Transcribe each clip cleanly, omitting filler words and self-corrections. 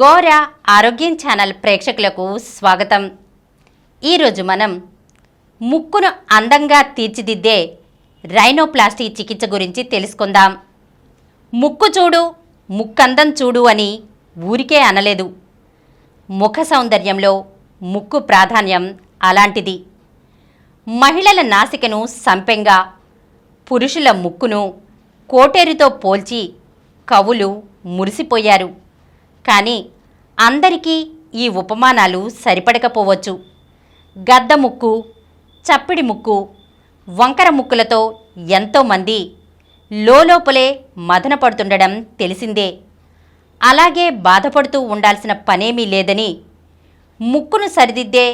గోర ఆరోగ్యం ఛానల్ ప్రేక్షకులకు స్వాగతం. ఈరోజు మనం ముక్కును అందంగా తీర్చిదిద్దే రైనోప్లాస్టీ చికిత్స గురించి తెలుసుకుందాం. ముక్కు చూడు, ముక్కందం చూడు అని ఊరికే అనలేదు. ముఖ సౌందర్యంలో ముక్కు ప్రాధాన్యం అలాంటిది. మహిళల నాసికను సంపెంగా, పురుషుల ముక్కును కోటేరుతో పోల్చి కవులు మురిసిపోయారు. కానీ అందరికీ ఈ ఉపమానాలు సరిపడకపోవచ్చు. గద్ద ముక్కు, చప్పిడి ముక్కు, వంకర ముక్కులతో ఎంతోమంది లోపలే మదన పడుతుండడం తెలిసిందే. అలాగే బాధపడుతూ ఉండాల్సిన పనేమీ లేదని ముక్కును సరిదిద్దే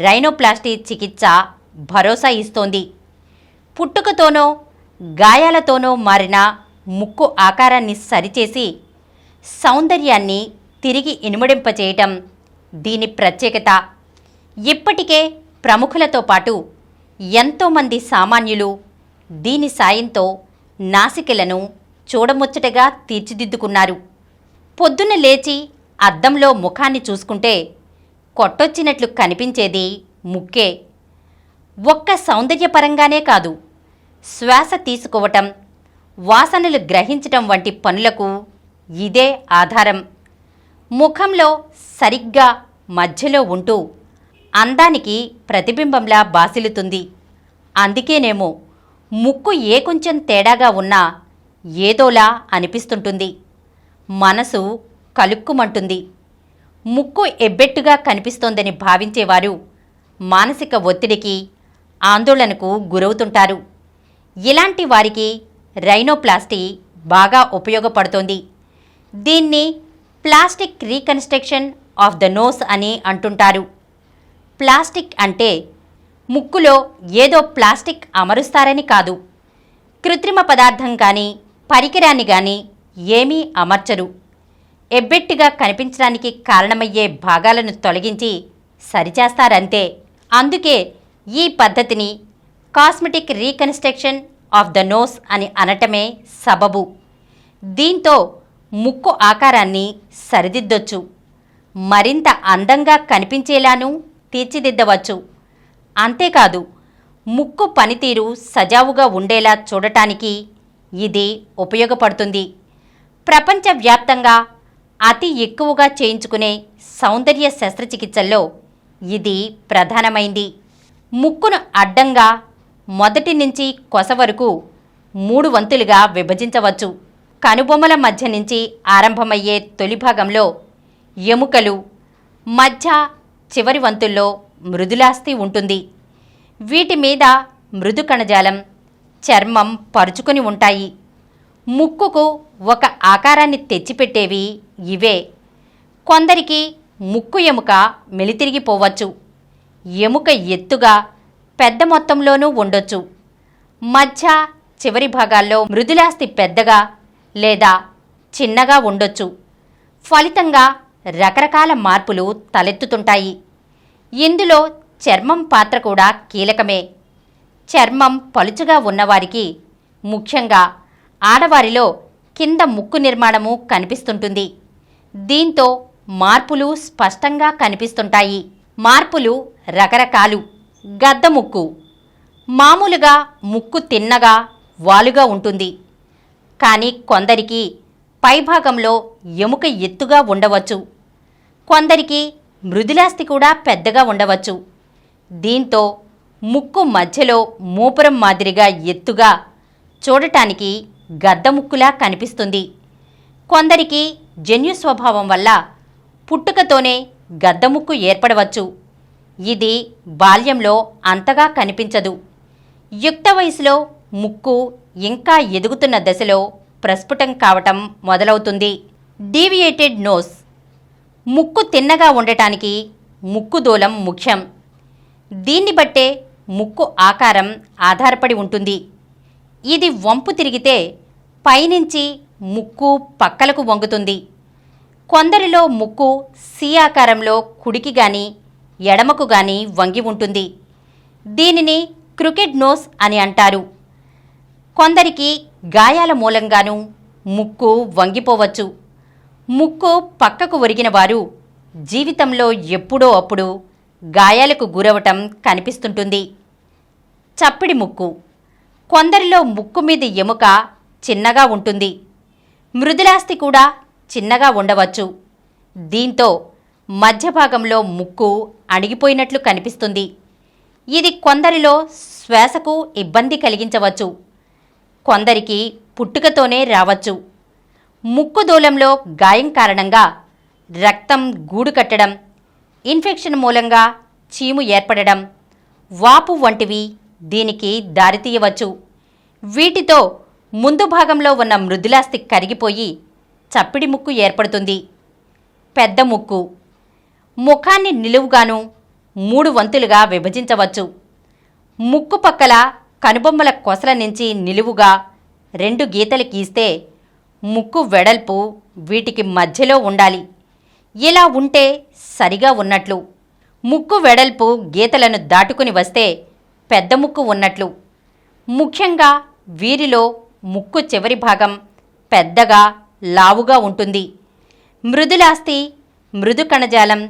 రైనోప్లాస్టీ చికిత్స భరోసా ఇస్తోంది. పుట్టుకతోనో గాయాలతోనో మారిన ముక్కు ఆకారాన్ని సరిచేసి సౌందర్యాన్ని తిరిగి ఇనుమడింపచేయటం దీని ప్రత్యేకత. ఇప్పటికే ప్రముఖులతో పాటు ఎంతోమంది సామాన్యులు దీని సాయంతో నాసికలను చూడముచ్చటగా తీర్చిదిద్దుకున్నారు. పొద్దున లేచి అద్దంలో ముఖాన్ని చూసుకుంటే కొట్టొచ్చినట్లు కనిపించేది ముక్కే. ఒక్క సౌందర్యపరంగానే కాదు, శ్వాస తీసుకోవటం, వాసనలు గ్రహించటం వంటి పనులకు ఇదే ఆధారం. ముఖంలో సరిగ్గా మధ్యలో ఉంటూ అందానికి ప్రతిబింబంలా బాసిల్లుతుంది. అందుకేనేమో ముక్కు ఏ కొంచెం తేడాగా ఉన్నా ఏదోలా అనిపిస్తుంటుంది. మనసు కలుక్కుమంటుంది. ముక్కు ఎబ్బెట్టుగా కనిపిస్తోందని భావించేవారు మానసిక ఒత్తిడికి, ఆందోళనకు గురవుతుంటారు. ఇలాంటి వారికి రైనోప్లాస్టీ బాగా ఉపయోగపడుతోంది. దీన్ని plastic reconstruction of the nose అని అంటుంటారు. ప్లాస్టిక్ అంటే ముక్కులో ఏదో ప్లాస్టిక్ అమరుస్తారని కాదు. కృత్రిమ పదార్థం కానీ పరికరాన్ని కానీ ఏమీ అమర్చరు. ఎబ్బెట్టుగా కనిపించడానికి కారణమయ్యే భాగాలను తొలగించి సరిచేస్తారంతే. అందుకే ఈ పద్ధతిని cosmetic reconstruction of the nose అని అనటమే సబబు. దీంతో ముక్కు ఆకారాన్ని సరిదిద్దొచ్చు, మరింత అందంగా కనిపించేలానూ తీర్చిదిద్దవచ్చు. అంతేకాదు, ముక్కు పనితీరు సజావుగా ఉండేలా చూడటానికి ఇది ఉపయోగపడుతుంది. ప్రపంచవ్యాప్తంగా అతి ఎక్కువగా చేయించుకునే సౌందర్య శస్త్రచికిత్సల్లో ఇది ప్రధానమైంది. ముక్కును అడ్డంగా మొదటి నుంచి కొస వరకు 3 వంతులుగా విభజించవచ్చు. కనుబొమ్మల మధ్య నుంచి ఆరంభమయ్యే తొలి భాగంలో ఎముకలు, మధ్య చివరి వంతుల్లో మృదులాస్థి ఉంటుంది. వీటి మీద మృదు కణజాలం, చర్మం పరుచుకొని ఉంటాయి. ముక్కుకు ఒక ఆకారాన్ని తెచ్చిపెట్టేవి ఇవే. కొందరికి ముక్కు ఎముక మెలితిరిగిపోవచ్చు. ఎముక ఎత్తుగా పెద్ద మొత్తంలోనూ ఉండొచ్చు. మధ్య చివరి భాగాల్లో మృదులాస్థి పెద్దగా లేదా చిన్నగా ఉండొచ్చు. ఫలితంగా రకరకాల మార్పులు తలెత్తుతుంటాయి. ఇందులో చర్మం పాత్ర కూడా కీలకమే. చర్మం పలుచగా ఉన్నవారికి, ముఖ్యంగా ఆడవారిలో కింద ముక్కు నిర్మాణము కనిపిస్తుంటుంది. దీంతో మార్పులు స్పష్టంగా కనిపిస్తుంటాయి. మార్పులు రకరకాలు. గద్ద ముక్కు. మామూలుగా ముక్కు తిన్నగా, వాలుగా ఉంటుంది. కానీ కొందరికి పైభాగంలో ఎముక ఎత్తుగా ఉండవచ్చు. కొందరికి మృదులాస్థి కూడా పెద్దగా ఉండవచ్చు. దీంతో ముక్కు మధ్యలో మూపురం మాదిరిగా ఎత్తుగా, చూడటానికి గద్ద ముక్కులా కనిపిస్తుంది. కొందరికి జన్యు స్వభావం వల్ల పుట్టుకతోనే గద్ద ముక్కు ఏర్పడవచ్చు. ఇది బాల్యంలో అంతగా కనిపించదు. యుక్త వయసులో ముక్కు ఇంకా ఎదుగుతున్న దశలో ప్రస్ఫుటం కావటం మొదలవుతుంది. Deviated nose. ముక్కు తిన్నగా ఉండటానికి ముక్కు దూలం ముఖ్యం. దీన్ని బట్టే ముక్కు ఆకారం ఆధారపడి ఉంటుంది. ఇది వంపు తిరిగితే పైనుంచి ముక్కు పక్కలకు వంగుతుంది. కొందరిలో ముక్కు సి ఆకారంలో కుడికి గాని ఎడమకు గాని వంగి ఉంటుంది. దీనిని క్రికెట్ నోస్ అని అంటారు. కొందరికి గాయాల మూలంగానూ ముక్కు వంగిపోవచ్చు. ముక్కు పక్కకు ఒరిగిన వారు జీవితంలో ఎప్పుడో అప్పుడు గాయాలకు గురవటం కనిపిస్తుంటుంది. చప్పిడి ముక్కు. కొందరిలో ముక్కు మీద ఎముక చిన్నగా ఉంటుంది. మృదులాస్థి కూడా చిన్నగా ఉండవచ్చు. దీంతో మధ్య భాగంలో ముక్కు అణిగిపోయినట్లు కనిపిస్తుంది. ఇది కొందరిలో శ్వాసకు ఇబ్బంది కలిగించవచ్చు. కొందరికి పుట్టుకతోనే రావచ్చు. ముక్కు దూలంలో గాయం కారణంగా రక్తం గూడు కట్టడం, ఇన్ఫెక్షన్ మూలంగా చీము ఏర్పడడం, వాపు వంటివి దీనికి దారితీయవచ్చు. వీటితో ముందు భాగంలో ఉన్న మృదులాస్థి కరిగిపోయి చప్పిడి ముక్కు ఏర్పడుతుంది. పెద్ద ముక్కు. ముఖాన్ని నిలువుగాను 3 వంతులుగా విభజించవచ్చు. ముక్కు పక్కల కనుబొమ్మల కొసల నుంచి నిలువుగా 2 గీతలు గీస్తే ముక్కు వెడల్పు వీటికి మధ్యలో ఉండాలి. ఇలా ఉంటే సరిగా ఉన్నట్లు. ముక్కు వెడల్పు గీతలను దాటుకుని వస్తే పెద్ద ముక్కు ఉన్నట్లు. ముఖ్యంగా వీరిలో ముక్కు చివరి భాగం పెద్దగా లావుగా ఉంటుంది. మృదులాస్థి, మృదు కణజాలం,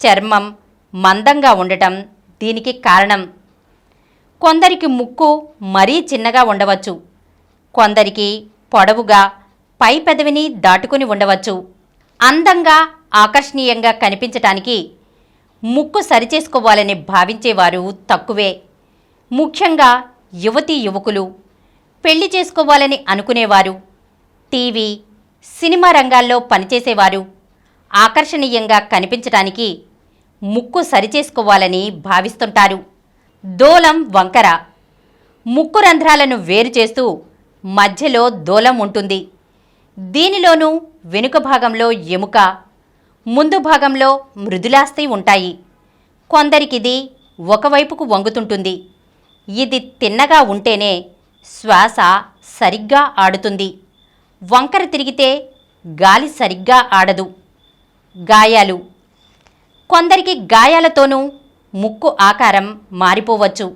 చర్మం మందంగా ఉండటం దీనికి కారణం. కొందరికి ముక్కు మరీ చిన్నగా ఉండవచ్చు. కొందరికి పొడవుగా పై పెదవిని దాటుకుని ఉండవచ్చు. అందంగా ఆకర్షణీయంగా కనిపించటానికి ముక్కు సరిచేసుకోవాలని భావించేవారు తక్కువే. ముఖ్యంగా యువతీ యువకులు, పెళ్లి చేసుకోవాలని అనుకునేవారు, టీవీ, సినిమా రంగాల్లో పనిచేసేవారు ఆకర్షణీయంగా కనిపించటానికి ముక్కు సరిచేసుకోవాలని భావిస్తుంటారు. దూలం వంకర. ముక్కు రంధ్రాలను వేరు చేస్తూ మధ్యలో దూలం ఉంటుంది. దీనిలోనూ వెనుక భాగంలో ఎముక, ముందు భాగంలో మృదులాస్థి ఉంటాయి. కొందరికిది ఒకవైపుకు వంగుతుంటుంది. ఇది తిన్నగా ఉంటేనే శ్వాస సరిగ్గా ఆడుతుంది. వంకర తిరిగితే గాలి సరిగ్గా ఆడదు. గాయాలు. కొందరికి గాయాలతోనూ ముక్కు ఆకారం మారిపోవచ్చు.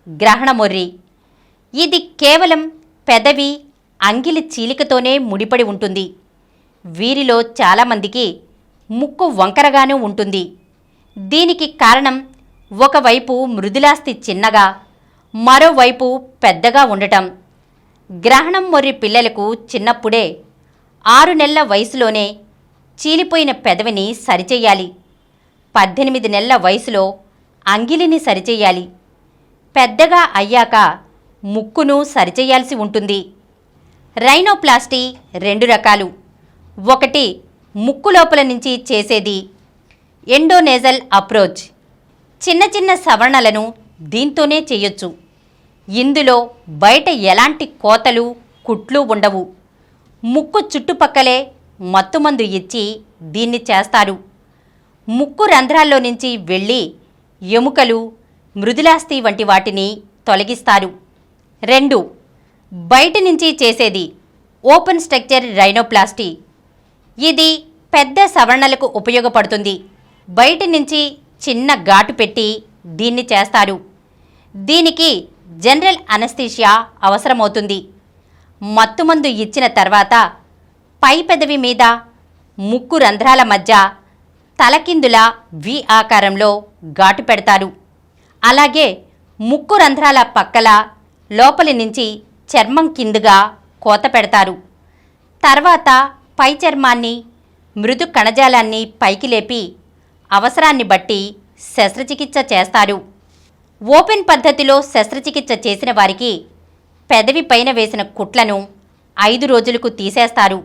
గ్రహణమొర్రి. ఇది కేవలం పెదవి, అంగిలి చీలికతోనే ముడిపడి ఉంటుంది. వీరిలో చాలామందికి ముక్కు వంకరగానూ ఉంటుంది. దీనికి కారణం ఒకవైపు మృదులాస్థి చిన్నగా, మరోవైపు పెద్దగా ఉండటం. గ్రహణం మొర్రి పిల్లలకు చిన్నప్పుడే 6 నెలల వయసులోనే చీలిపోయిన పెదవిని సరిచెయ్యాలి. 18 నెలల వయసులో అంగిలిని సరిచెయ్యాలి. పెద్దగా అయ్యాక ముక్కును సరిచెయ్యాల్సి ఉంటుంది. రైనోప్లాస్టీ 2 రకాలు. ఒకటి ముక్కు లోపల నుంచి చేసేది ఎండోనేజల్ అప్రోచ్. చిన్న చిన్న సవరణలను దీంతోనే చేయొచ్చు. ఇందులో బయట ఎలాంటి కోతలు, కుట్లు ఉండవు. ముక్కు చుట్టుపక్కలే మత్తుమందు ఇచ్చి దీన్ని చేస్తారు. ముక్కు రంధ్రాల్లో నుంచి వెళ్ళి ఎముకలు, మృదులాస్థి వంటి వాటిని తొలగిస్తారు. 2 బయట నుంచి చేసేది ఓపెన్ స్ట్రక్చర్ రైనోప్లాస్టీ. ఇది పెద్ద సవరణలకు ఉపయోగపడుతుంది. బయట నుంచి చిన్న ఘాటు పెట్టి దీన్ని చేస్తారు. దీనికి జనరల్ అనస్థీషియా అవసరమవుతుంది. మత్తుమందు ఇచ్చిన తర్వాత పై పెదవి మీద, ముక్కు రంధ్రాల మధ్య తలకిందుల వి ఆకారంలో ఘాటు పెడతారు. అలాగే ముక్కు రంధ్రాల పక్కల లోపలి నుంచి చర్మం కిందుగా కోత పెడతారు. తర్వాత పై చర్మాన్ని, మృదు కణజాలాన్ని పైకి లేపి అవసరాన్ని బట్టి శస్త్రచికిత్స చేస్తారు. ఓపెన్ పద్ధతిలో శస్త్రచికిత్స చేసిన వారికి పెదవి పైన వేసిన కుట్లను 5 రోజులకు తీసేస్తారు.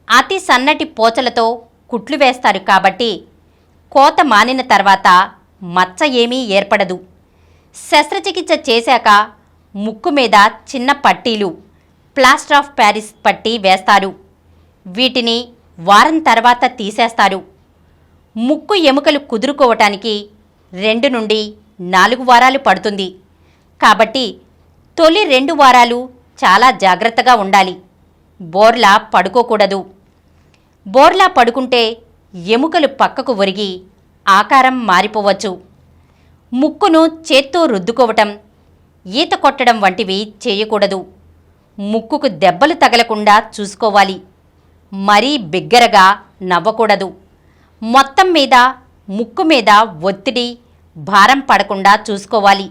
అతి సన్నటి పోచలతో కుట్లు వేస్తారు కాబట్టి కోత మానిన తర్వాత మచ్చ ఏమీ ఏర్పడదు. శస్త్రచికిత్స చేశాక ముక్కు మీద చిన్న పట్టీలు, ప్లాస్టర్ ఆఫ్ ప్యారిస్ పట్టీ వేస్తారు. వీటిని వారం తర్వాత తీసేస్తారు. ముక్కు ఎముకలు కుదురుకోవటానికి 2 నుండి 4 వారాలు పడుతుంది. కాబట్టి తొలి 2 వారాలు చాలా జాగ్రత్తగా ఉండాలి. బోర్లా పడుకోకూడదు. బోర్లా పడుకుంటే ఎముకలు పక్కకు ఒరిగి ఆకారం మారిపోవచ్చు. ముక్కును చేత్తో రుద్దుకోవటం, ఈత కొట్టడం వంటివి చేయకూడదు. ముక్కుకు దెబ్బలు తగలకుండా చూసుకోవాలి. మరీ బిగ్గరగా నవ్వకూడదు. మొత్తం మీద ముక్కు మీద ఒత్తిడి, భారం పడకుండా చూసుకోవాలి.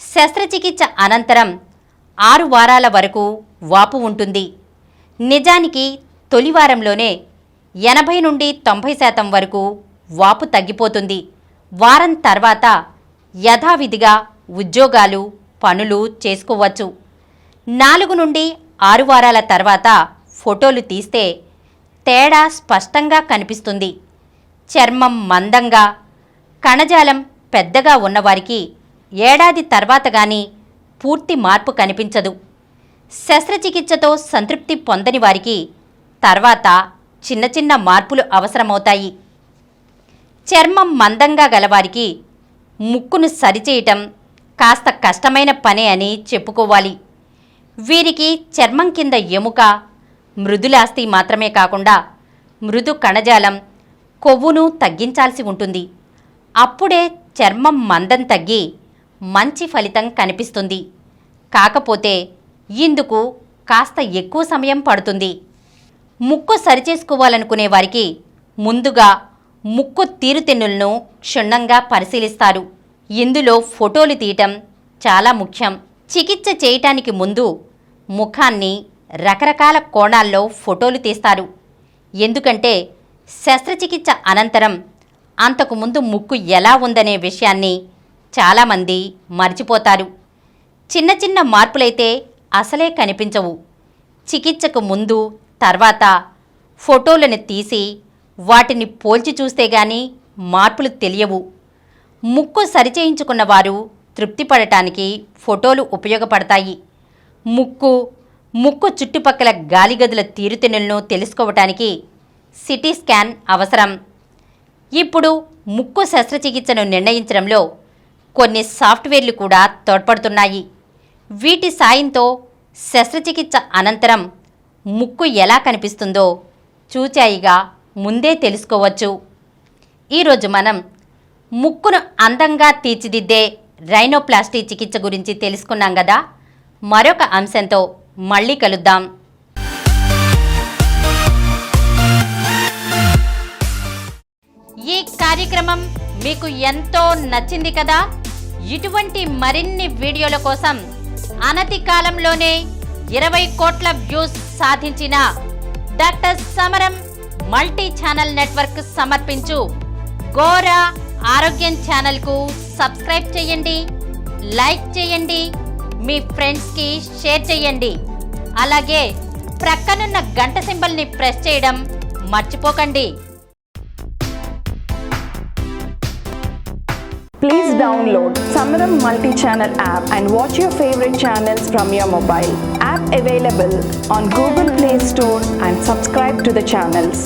శస్త్రచికిత్స అనంతరం 6 వారాల వరకు వాపు ఉంటుంది. నిజానికి తొలి వారంలోనే 80 నుండి 90% వరకు వాపు తగ్గిపోతుంది. వారం తర్వాత యథావిధిగా ఉద్యోగాలు, పనులు చేసుకోవచ్చు. 4 నుండి 6 వారాల తర్వాత ఫోటోలు తీస్తే తేడా స్పష్టంగా కనిపిస్తుంది. చర్మం మందంగా, కణజాలం పెద్దగా ఉన్నవారికి ఏడాది తర్వాత గానీ పూర్తి మార్పు కనిపించదు. శస్త్రచికిత్సతో సంతృప్తి పొందని వారికి తర్వాత చిన్న చిన్న మార్పులు అవసరమవుతాయి. చర్మం మందంగా గలవారికి ముక్కును సరిచేయటం కాస్త కష్టమైన పనే అని చెప్పుకోవాలి. వీరికి చర్మం కింద ఎముక, మృదులాస్థి మాత్రమే కాకుండా మృదు కణజాలం, కొవ్వును తగ్గించాల్సి ఉంటుంది. అప్పుడే చర్మం మందం తగ్గి మంచి ఫలితం కనిపిస్తుంది. కాకపోతే ఇందుకు కాస్త ఎక్కువ సమయం పడుతుంది. ముక్కు సరిచేసుకోవాలనుకునే వారికి ముందుగా ముక్కు తీరుతెన్నులను క్షుణ్ణంగా పరిశీలిస్తారు. ఇందులో ఫోటోలు తీయటం చాలా ముఖ్యం. చికిత్స చేయటానికి ముందు ముఖాన్ని రకరకాల కోణాల్లో ఫోటోలు తీస్తారు. ఎందుకంటే శస్త్రచికిత్స అనంతరం అంతకుముందు ముక్కు ఎలా ఉందనే విషయాన్ని చాలామంది మర్చిపోతారు. చిన్న చిన్న మార్పులైతే అసలే కనిపించవు. చికిత్సకు ముందు, తర్వాత ఫోటోలను తీసి వాటిని పోల్చి చూస్తే గానీ మార్పులు తెలియవు. ముక్కు సరిచేయించుకున్న వారు తృప్తిపడటానికి ఫోటోలు ఉపయోగపడతాయి. ముక్కు చుట్టుపక్కల గాలిగదుల తీరుతెన్నులను తెలుసుకోవటానికి సిటీ స్కాన్ అవసరం. ఇప్పుడు ముక్కు శస్త్రచికిత్సను నిర్ణయించడంలో కొన్ని సాఫ్ట్వేర్లు కూడా తోడ్పడుతున్నాయి. వీటి సాయంతో శస్త్రచికిత్స అనంతరం ముక్కు ఎలా కనిపిస్తుందో చూచాయిగా ముందే తెలుసుకోవచ్చు. ఈరోజు మనం ముక్కును అందంగా తీర్చిదిద్దే రైనోప్లాస్టీ చికిత్స గురించి తెలుసుకున్నాం కదా. మరొక అంశంతో మళ్ళీ కలుద్దాం. ఈ కార్యక్రమం మీకు ఎంతో నచ్చింది కదా. ఇటువంటి మరిన్ని వీడియోల కోసం అనతి కాలంలోనే 20 కోట్ల వ్యూస్ సాధించిన డాక్టర్ సమరం మల్టీ ఛానల్ నెట్వర్క్ సమర్పించు గోరా ఆరోగ్యం ఛానల్కు సబ్స్క్రైబ్ చేయండి, లైక్ చేయండి, మీ ఫ్రెండ్స్కి షేర్ చేయండి. అలాగే ప్రక్కనున్న గంట సింబల్ని ప్రెస్ చేయడం మర్చిపోకండి. Please download Samaram multi-channel app and watch your favorite channels from your mobile. App available on Google Play Store and subscribe to the channels.